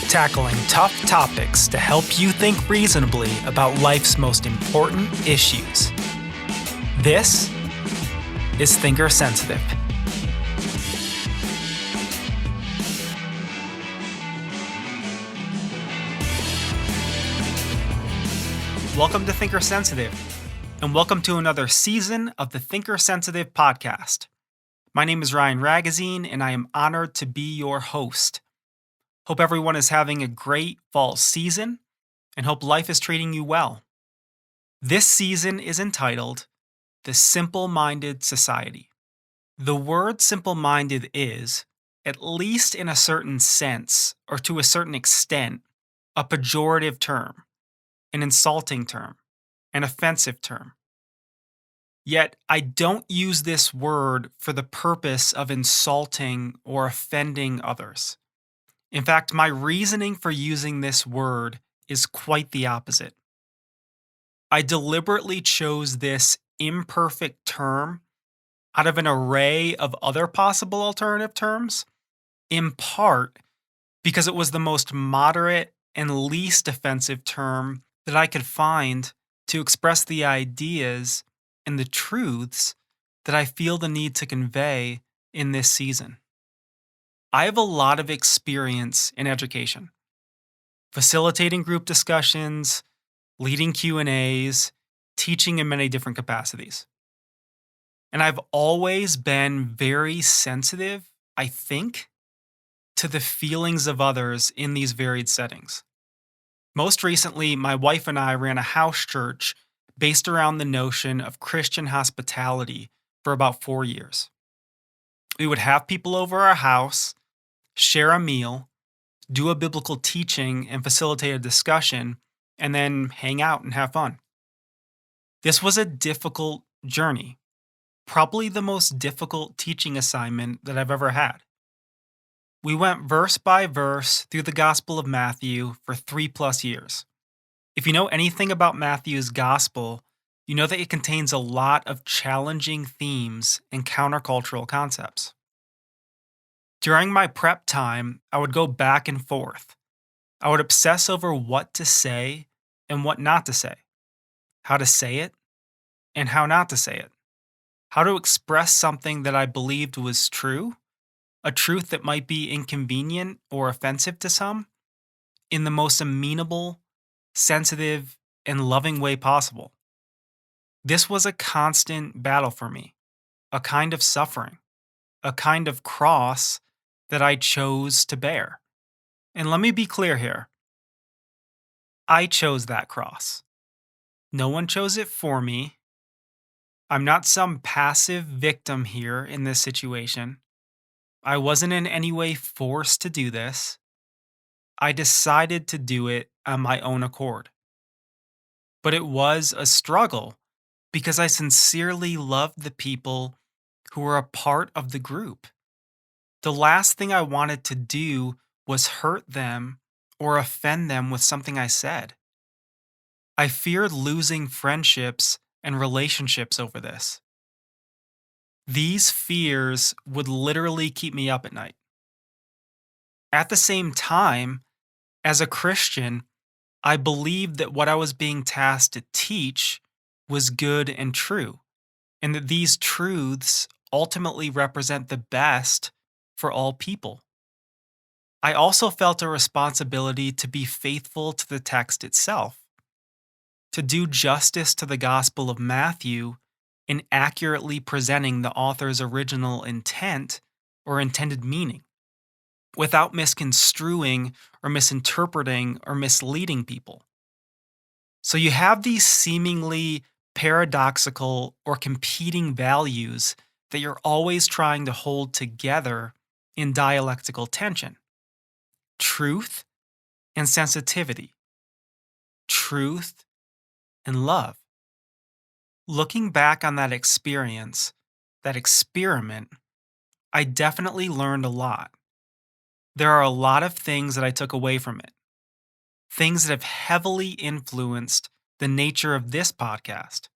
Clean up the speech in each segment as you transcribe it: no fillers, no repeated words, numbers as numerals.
tackling tough topics to help you think reasonably about life's most important issues. This is Thinker Sensitive. Welcome to Thinker Sensitive, and welcome to another season of the Thinker Sensitive podcast. My name is Ryan Ragazine, and I am honored to be your host. Hope everyone is having a great fall season, and hope life is treating you well. This season is entitled The Simpleminded Society. The word simple-minded is, at least in a certain sense, or to a certain extent, a pejorative term, an insulting term, an offensive term. Yet, I don't use this word for the purpose of insulting or offending others. In fact, my reasoning for using this word is quite the opposite. I deliberately chose this imperfect term out of an array of other possible alternative terms, in part because it was the most moderate and least offensive term that I could find to express the ideas and the truths that I feel the need to convey in this season. I have a lot of experience in education, facilitating group discussions, leading Q&As, teaching in many different capacities. And I've always been very sensitive, I think, to the feelings of others in these varied settings. Most recently, my wife and I ran a house church based around the notion of Christian hospitality for about 4 years. We would have people over our house, share a meal, do a biblical teaching and facilitate a discussion, and then hang out and have fun. This was a difficult journey, probably the most difficult teaching assignment that I've ever had. We went verse by verse through the Gospel of Matthew for 3+ years. If you know anything about Matthew's Gospel, you know that it contains a lot of challenging themes and countercultural concepts. During my prep time, I would go back and forth. I would obsess over what to say and what not to say, how to say it and how not to say it, how to express something that I believed was true, a truth that might be inconvenient or offensive to some, in the most amenable, sensitive, and loving way possible. This was a constant battle for me, a kind of suffering, a kind of cross that I chose to bear. And let me be clear here. I chose that cross. No one chose it for me. I'm not some passive victim here in this situation. I wasn't in any way forced to do this. I decided to do it on my own accord. But it was a struggle because I sincerely loved the people who were a part of the group. The last thing I wanted to do was hurt them or offend them with something I said. I feared losing friendships and relationships over this. These fears would literally keep me up at night. At the same time, as a Christian, I believed that what I was being tasked to teach was good and true, and that these truths ultimately represent the best for all people. I also felt a responsibility to be faithful to the text itself, to do justice to the Gospel of Matthew in accurately presenting the author's original intent or intended meaning, without misconstruing or misinterpreting or misleading people. So you have these seemingly paradoxical or competing values that you're always trying to hold together in dialectical tension. Truth and sensitivity. Truth and love. Looking back on that experience, that experiment, I definitely learned a lot. There are a lot of things that I took away from it. Things that have heavily influenced the nature of this podcast,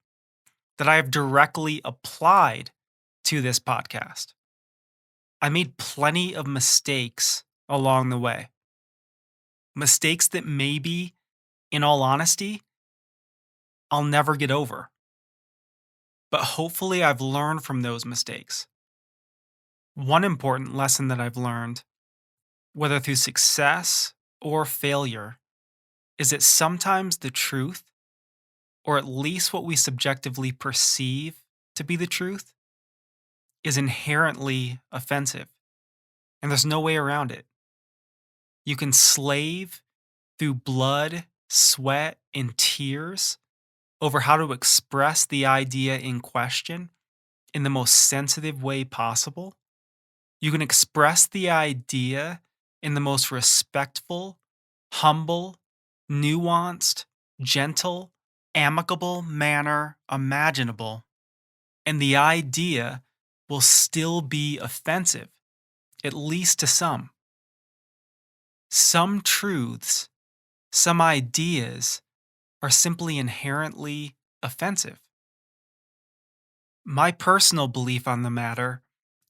that I have directly applied to this podcast. I made plenty of mistakes along the way. Mistakes that maybe, in all honesty, I'll never get over. But hopefully, I've learned from those mistakes. One important lesson that I've learned, whether through success or failure, is that sometimes the truth, or at least what we subjectively perceive to be the truth, is inherently offensive. And there's no way around it. You can slave through blood, sweat, and tears over how to express the idea in question in the most sensitive way possible. You can express the idea in the most respectful, humble, nuanced, gentle, amicable manner imaginable, and the idea will still be offensive, at least to some. Some truths, some ideas are simply inherently offensive. My personal belief on the matter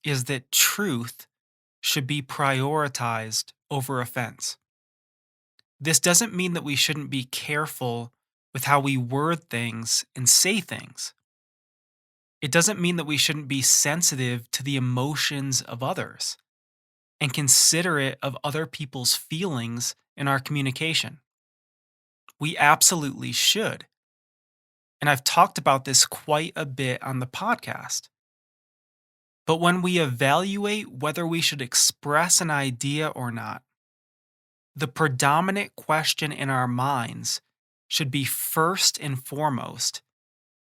is that truth should be prioritized over offense. This doesn't mean that we shouldn't be careful with how we word things and say things. It doesn't mean that we shouldn't be sensitive to the emotions of others and considerate of other people's feelings in our communication. We absolutely should. And I've talked about this quite a bit on the podcast. But when we evaluate whether we should express an idea or not, the predominant question in our minds should be first and foremost,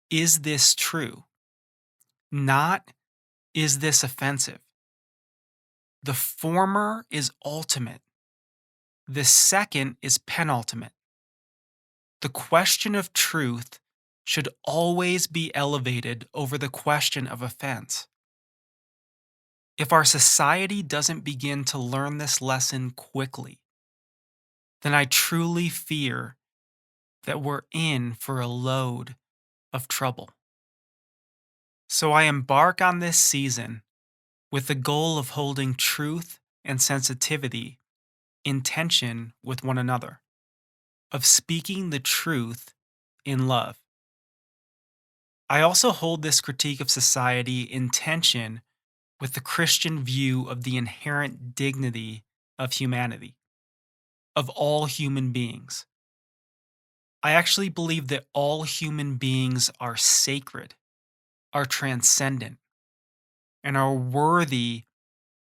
is this true? Not, is this offensive? The former is ultimate. The second is penultimate. The question of truth should always be elevated over the question of offense. If our society doesn't begin to learn this lesson quickly, then I truly fear that we're in for a load of trouble. So I embark on this season with the goal of holding truth and sensitivity in tension with one another, of speaking the truth in love. I also hold this critique of society in tension with the Christian view of the inherent dignity of humanity, of all human beings. I actually believe that all human beings are sacred, are transcendent, and are worthy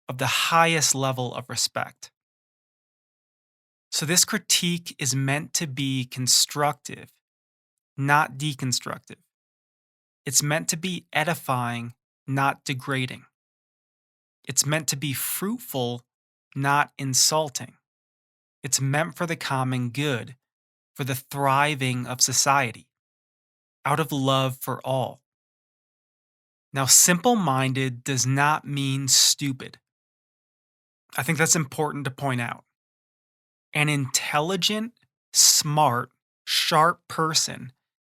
of the highest level of respect. So, this critique is meant to be constructive, not deconstructive. It's meant to be edifying, not degrading. It's meant to be fruitful, not insulting. It's meant for the common good, for the thriving of society, out of love for all. Now, simple minded does not mean stupid. I think that's important to point out. An intelligent, smart, sharp person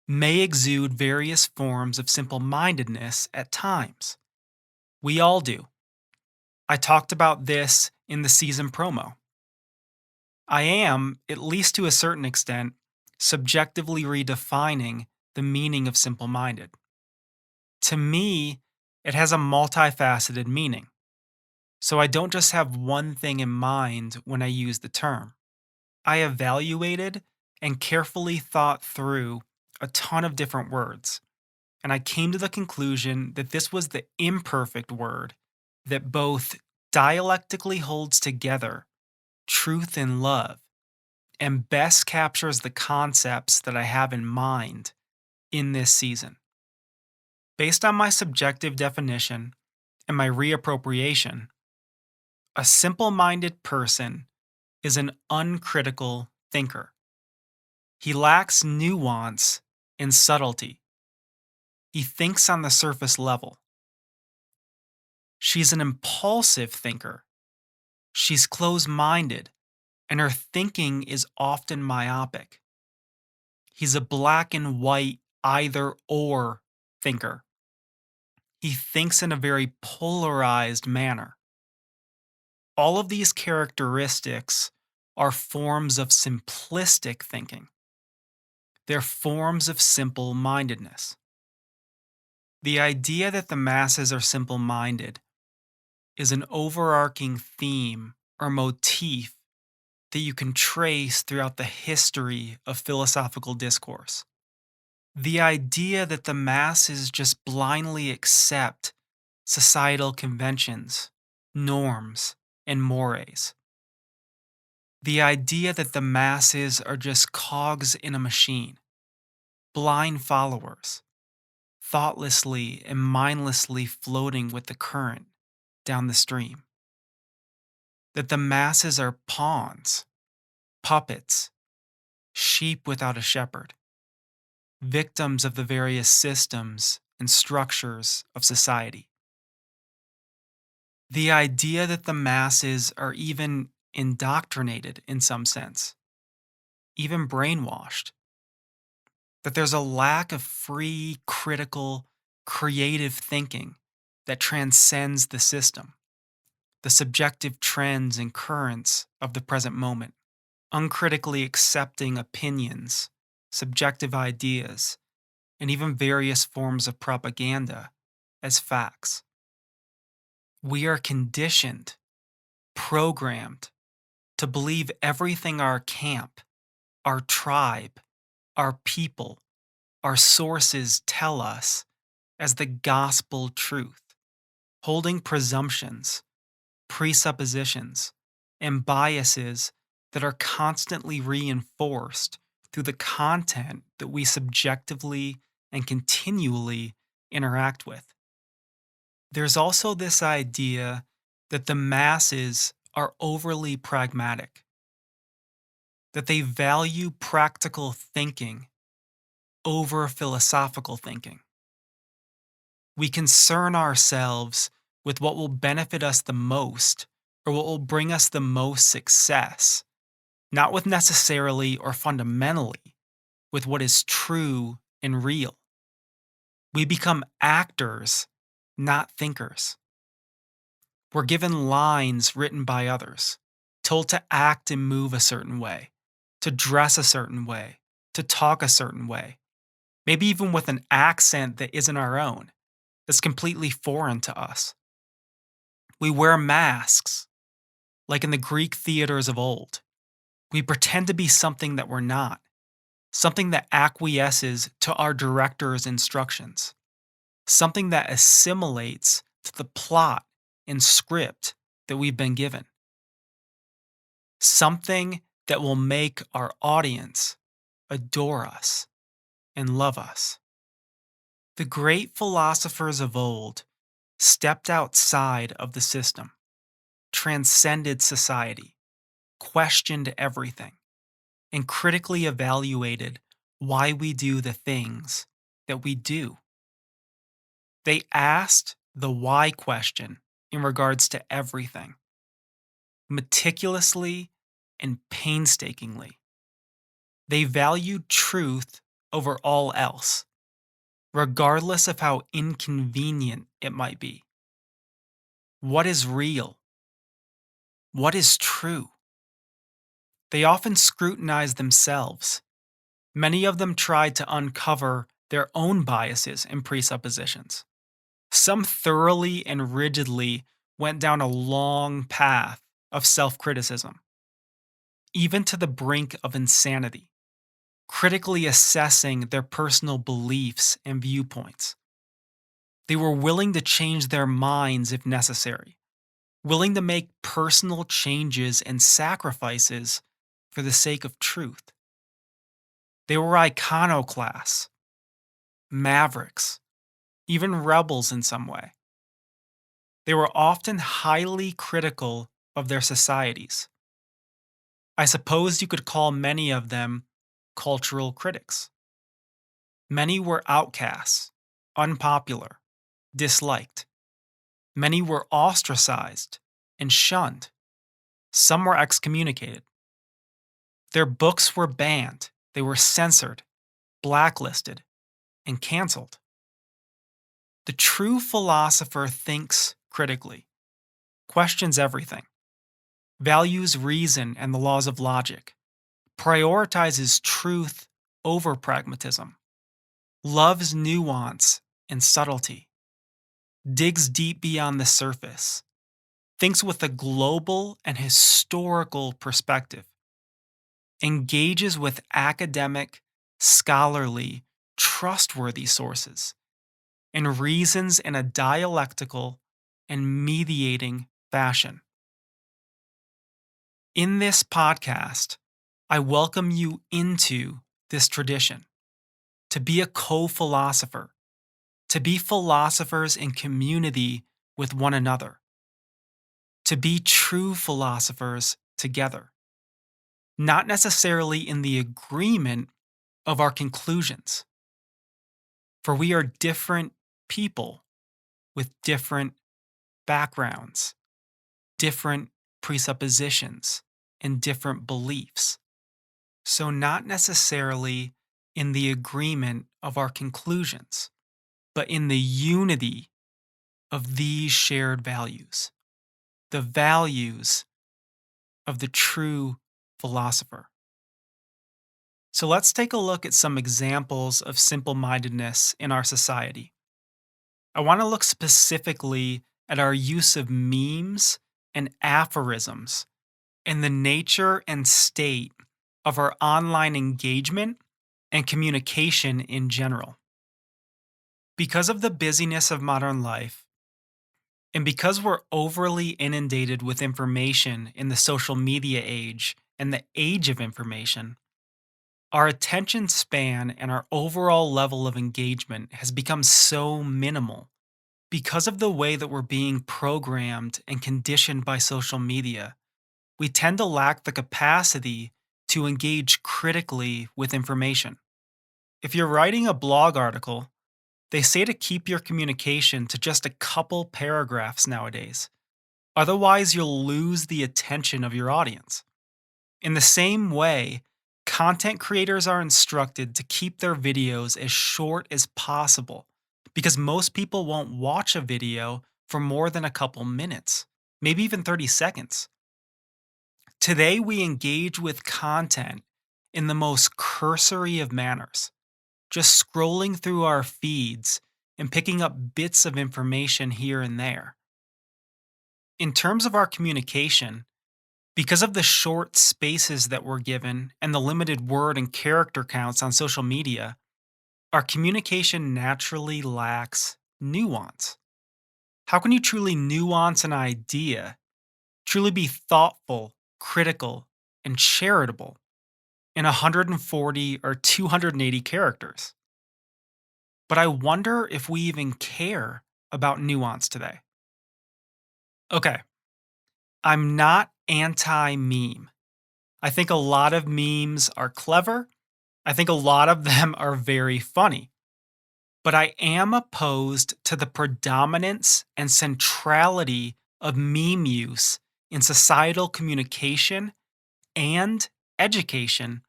may exude various forms of simple mindedness at times. We all do. I talked about this in the season promo. I am, at least to a certain extent, subjectively redefining the meaning of simple minded. To me, it has a multifaceted meaning. So I don't just have one thing in mind when I use the term. I evaluated and carefully thought through a ton of different words, and I came to the conclusion that this was the imperfect word that both dialectically holds together truth and love and best captures the concepts that I have in mind in this season. Based on my subjective definition and my reappropriation, a simple minded person is an uncritical thinker. He lacks nuance and subtlety. He thinks on the surface level. She's an impulsive thinker. She's close minded, and her thinking is often myopic. He's a black and white either or thinker. He thinks in a very polarized manner. All of these characteristics are forms of simplistic thinking. They're forms of simple-mindedness. The idea that the masses are simple-minded is an overarching theme or motif that you can trace throughout the history of philosophical discourse. The idea that the masses just blindly accept societal conventions, norms, and mores. The idea that the masses are just cogs in a machine, blind followers, thoughtlessly and mindlessly floating with the current down the stream. That the masses are pawns, puppets, sheep without a shepherd, victims of the various systems and structures of society. The idea that the masses are even indoctrinated in some sense, even brainwashed. That there's a lack of free, critical, creative thinking that transcends the system, the subjective trends and currents of the present moment, uncritically accepting opinions, subjective ideas, and even various forms of propaganda as facts. We are conditioned, programmed to believe everything our camp, our tribe, our people, our sources tell us as the gospel truth, holding presumptions, presuppositions, and biases that are constantly reinforced through the content that we subjectively and continually interact with. There's also this idea that the masses are overly pragmatic, that they value practical thinking over philosophical thinking. We concern ourselves with what will benefit us the most or what will bring us the most success, not with necessarily or fundamentally with what is true and real. We become actors, not thinkers. We're given lines written by others, told to act and move a certain way, to dress a certain way, to talk a certain way, maybe even with an accent that isn't our own, that's completely foreign to us. We wear masks, like in the Greek theaters of old. We pretend to be something that we're not, something that acquiesces to our director's instructions, something that assimilates to the plot and script that we've been given, something that will make our audience adore us and love us. The great philosophers of old stepped outside of the system, transcended society, questioned everything, and critically evaluated why we do the things that we do. They asked the why question in regards to everything, meticulously and painstakingly. They valued truth over all else, regardless of how inconvenient it might be. What is real? What is true? They often scrutinized themselves. Many of them tried to uncover their own biases and presuppositions. Some thoroughly and rigidly went down a long path of self-criticism, even to the brink of insanity, critically assessing their personal beliefs and viewpoints. They were willing to change their minds if necessary, willing to make personal changes and sacrifices for the sake of truth. They were iconoclasts, mavericks, even rebels in some way. They were often highly critical of their societies. I suppose you could call many of them cultural critics. Many were outcasts, unpopular, disliked. Many were ostracized and shunned. Some were excommunicated. Their books were banned, they were censored, blacklisted, and canceled. The true philosopher thinks critically, questions everything, values reason and the laws of logic, prioritizes truth over pragmatism, loves nuance and subtlety, digs deep beyond the surface, thinks with a global and historical perspective, engages with academic, scholarly, trustworthy sources, and reasons in a dialectical and mediating fashion. In this podcast, I welcome you into this tradition to be a co philosopher, to be philosophers in community with one another, to be true philosophers together, not necessarily in the agreement of our conclusions. For we are different people with different backgrounds, different presuppositions, and different beliefs. So, not necessarily in the agreement of our conclusions, but in the unity of these shared values, the values of the true philosopher. So, let's take a look at some examples of simple mindedness in our society. I want to look specifically at our use of memes and aphorisms and the nature and state of our online engagement and communication in general. Because of the busyness of modern life, and because we're overly inundated with information in the social media age and the age of information, our attention span and our overall level of engagement has become so minimal because of the way that we're being programmed and conditioned by social media. We tend to lack the capacity to engage critically with information. If you're writing a blog article, they say to keep your communication to just a couple paragraphs nowadays. Otherwise, you'll lose the attention of your audience. In the same way, content creators are instructed to keep their videos as short as possible because most people won't watch a video for more than a couple minutes, maybe even 30 seconds. Today, we engage with content in the most cursory of manners, just scrolling through our feeds and picking up bits of information here and there. In terms of our communication, because of the short spaces that we're given and the limited word and character counts on social media, our communication naturally lacks nuance. How can you truly nuance an idea, truly be thoughtful, critical, and charitable in 140 or 280 characters? But I wonder if we even care about nuance today. Okay, I'm not anti meme. I think a lot of memes are clever. I think a lot of them are very funny. But I am opposed to the predominance and centrality of meme use in societal communication and education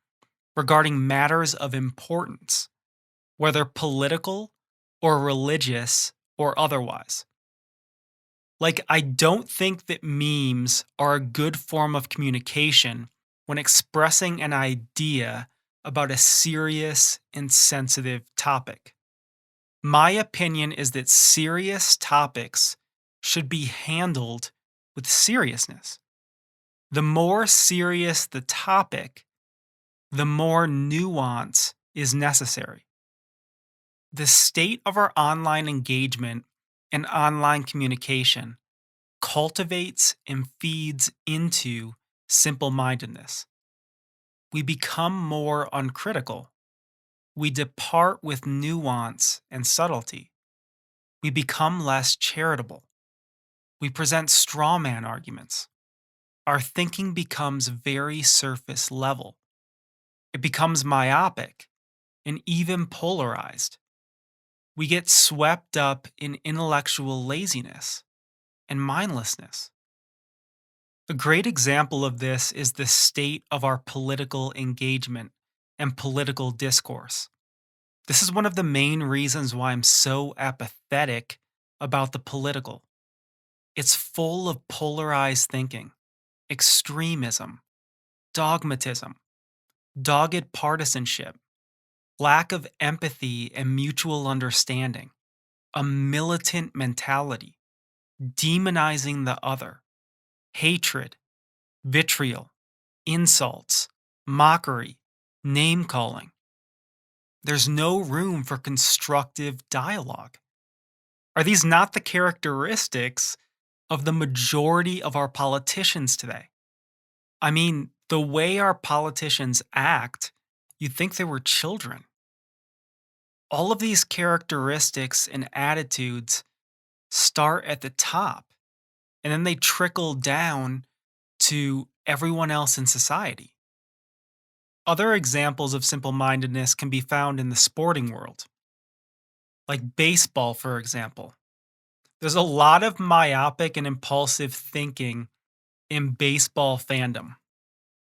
regarding matters of importance, whether political or religious or otherwise. Like, I don't think that memes are a good form of communication when expressing an idea about a serious and sensitive topic. My opinion is that serious topics should be handled with seriousness. The more serious the topic, the more nuance is necessary. The state of our online engagement and online communication cultivates and feeds into simple mindedness. We become more uncritical. We depart with nuance and subtlety. We become less charitable. We present straw man arguments. Our thinking becomes very surface level. It becomes myopic and even polarized. We get swept up in intellectual laziness and mindlessness. A great example of this is the state of our political engagement and political discourse. This is one of the main reasons why I'm so apathetic about the political. It's full of polarized thinking, extremism, dogmatism, dogged partisanship, lack of empathy and mutual understanding, a militant mentality, demonizing the other, hatred, vitriol, insults, mockery, name calling. There's no room for constructive dialogue. Are these not the characteristics of the majority of our politicians today? I mean, the way our politicians act, you'd think they were children. All of these characteristics and attitudes start at the top, and then they trickle down to everyone else in society. Other examples of simple mindedness can be found in the sporting world, like baseball, for example. There's a lot of myopic and impulsive thinking in baseball fandom,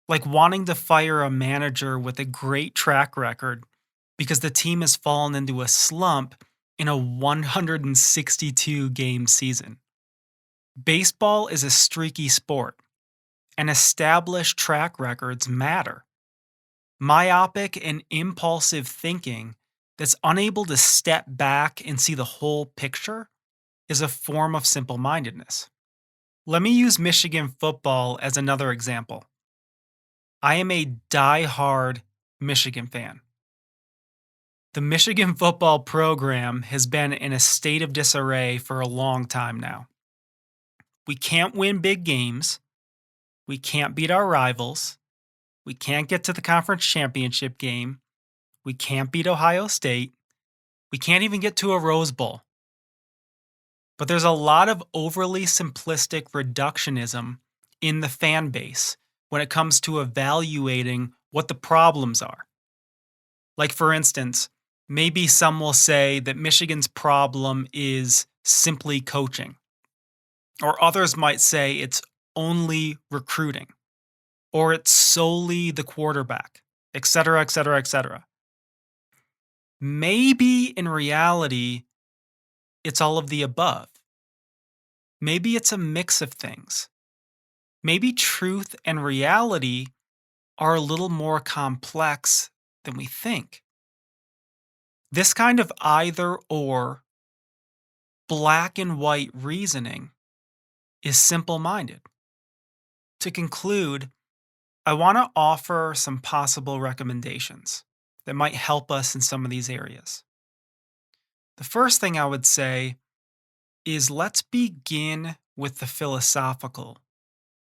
like wanting to fire a manager with a great track record because the team has fallen into a slump in a 162 game season. Baseball is a streaky sport, and established track records matter. Myopic and impulsive thinking that's unable to step back and see the whole picture is a form of simple mindedness. Let me use Michigan football as another example. I am a die-hard Michigan fan. The Michigan football program has been in a state of disarray for a long time now. We can't win big games. We can't beat our rivals. We can't get to the conference championship game. We can't beat Ohio State. We can't even get to a Rose Bowl. But there's a lot of overly simplistic reductionism in the fan base when it comes to evaluating what the problems are. Like, for instance, maybe some will say that Michigan's problem is simply coaching, or others might say it's only recruiting, or it's solely the quarterback, etc., etc., etc. Maybe in reality, it's all of the above. Maybe it's a mix of things. Maybe truth and reality are a little more complex than we think. This kind of either or, black and white reasoning is simple minded. To conclude, I want to offer some possible recommendations that might help us in some of these areas. The first thing I would say is let's begin with the philosophical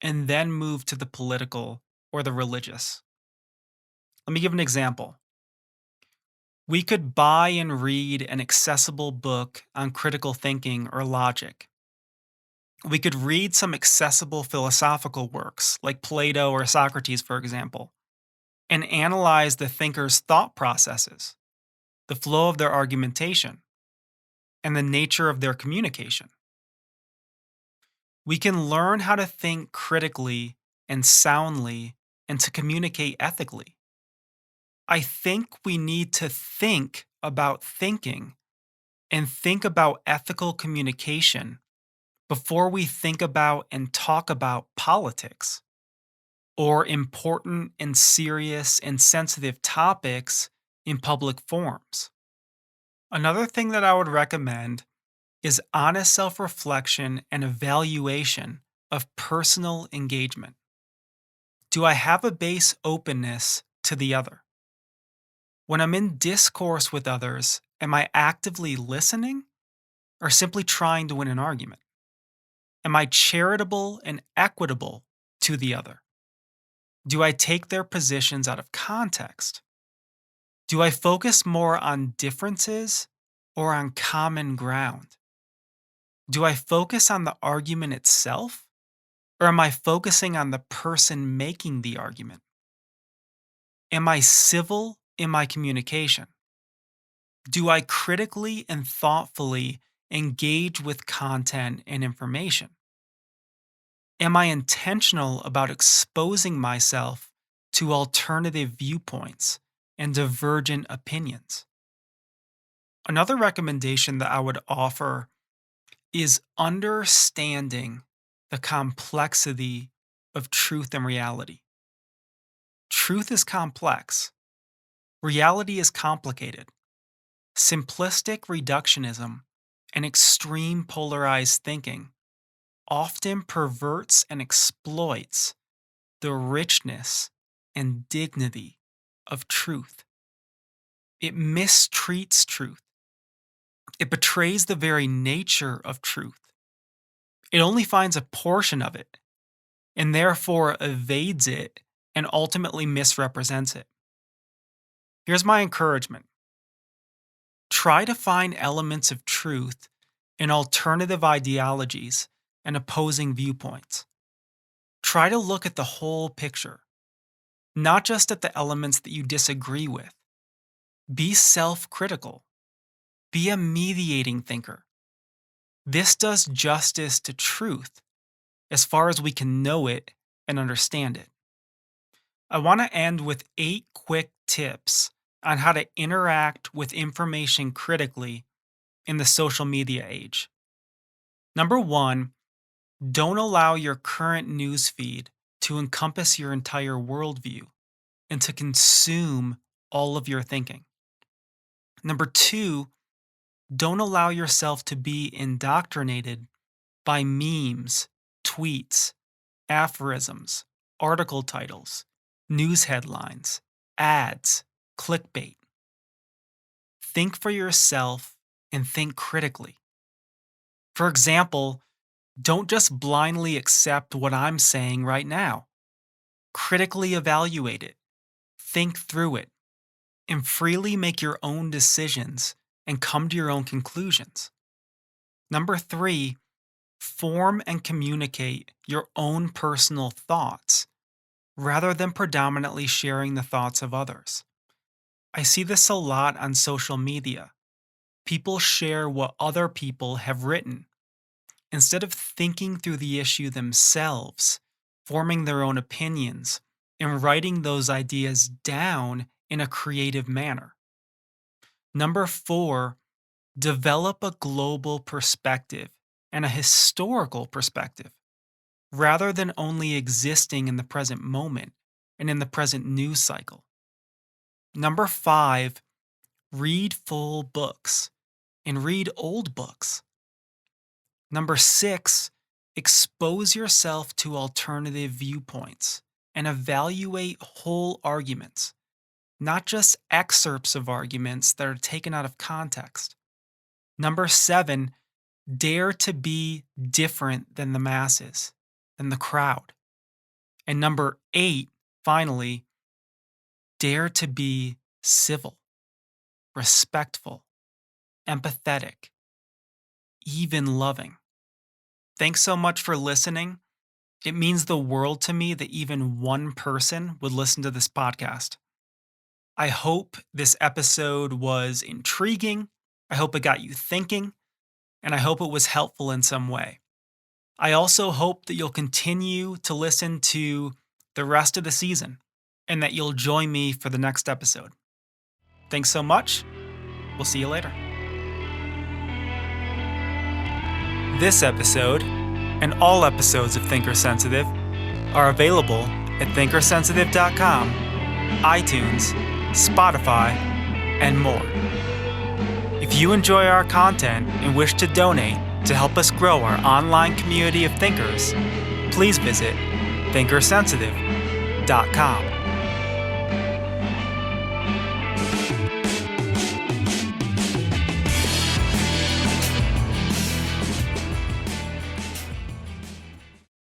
and then move to the political or the religious. Let me give an example. We could buy and read an accessible book on critical thinking or logic. We could read some accessible philosophical works, like Plato or Socrates, for example, and analyze the thinker's thought processes, the flow of their argumentation, and the nature of their communication. We can learn how to think critically and soundly and to communicate ethically. I think we need to think about thinking and think about ethical communication before we think about and talk about politics or important and serious and sensitive topics in public forums. Another thing that I would recommend is honest self-reflection and evaluation of personal engagement. Do I have a base openness to the other? When I'm in discourse with others, am I actively listening or simply trying to win an argument? Am I charitable and equitable to the other? Do I take their positions out of context? Do I focus more on differences or on common ground? Do I focus on the argument itself or am I focusing on the person making the argument? Am I civil in my communication? Do I critically and thoughtfully engage with content and information? Am I intentional about exposing myself to alternative viewpoints and divergent opinions? Another recommendation that I would offer is understanding the complexity of truth and reality. Truth is complex. Reality is complicated. Simplistic reductionism and extreme polarized thinking often perverts and exploits the richness and dignity of truth. It mistreats truth. It betrays the very nature of truth. It only finds a portion of it and therefore evades it and ultimately misrepresents it. Here's my encouragement. Try to find elements of truth in alternative ideologies and opposing viewpoints. Try to look at the whole picture, not just at the elements that you disagree with. Be self-critical. Be a mediating thinker. This does justice to truth as far as we can know it and understand it. I want to end with 8 quick tips on how to interact with information critically in the social media age. Number 1, don't allow your current newsfeed to encompass your entire worldview and to consume all of your thinking. Number 2, don't allow yourself to be indoctrinated by memes, tweets, aphorisms, article titles, news headlines, ads, clickbait. Think for yourself and think critically. For example, don't just blindly accept what I'm saying right now. Critically evaluate it, think through it, and freely make your own decisions and come to your own conclusions. Number 3, form and communicate your own personal thoughts rather than predominantly sharing the thoughts of others. I see this a lot on social media. People share what other people have written instead of thinking through the issue themselves, forming their own opinions, and writing those ideas down in a creative manner. Number 4, develop a global perspective and a historical perspective, rather than only existing in the present moment and in the present news cycle. Number 5, read full books and read old books. Number 6, expose yourself to alternative viewpoints and evaluate whole arguments, not just excerpts of arguments that are taken out of context. Number 7, dare to be different than the masses, than the crowd. And number 8, finally, dare to be civil, respectful, empathetic, even loving. Thanks so much for listening. It means the world to me that even one person would listen to this podcast. I hope this episode was intriguing. I hope it got you thinking, and I hope it was helpful in some way. I also hope that you'll continue to listen to the rest of the season and that you'll join me for the next episode. Thanks so much. We'll see you later. This episode and all episodes of Thinker Sensitive are available at thinkersensitive.com, iTunes, Spotify, and more. If you enjoy our content and wish to donate to help us grow our online community of thinkers, please visit thinkersensitive.com.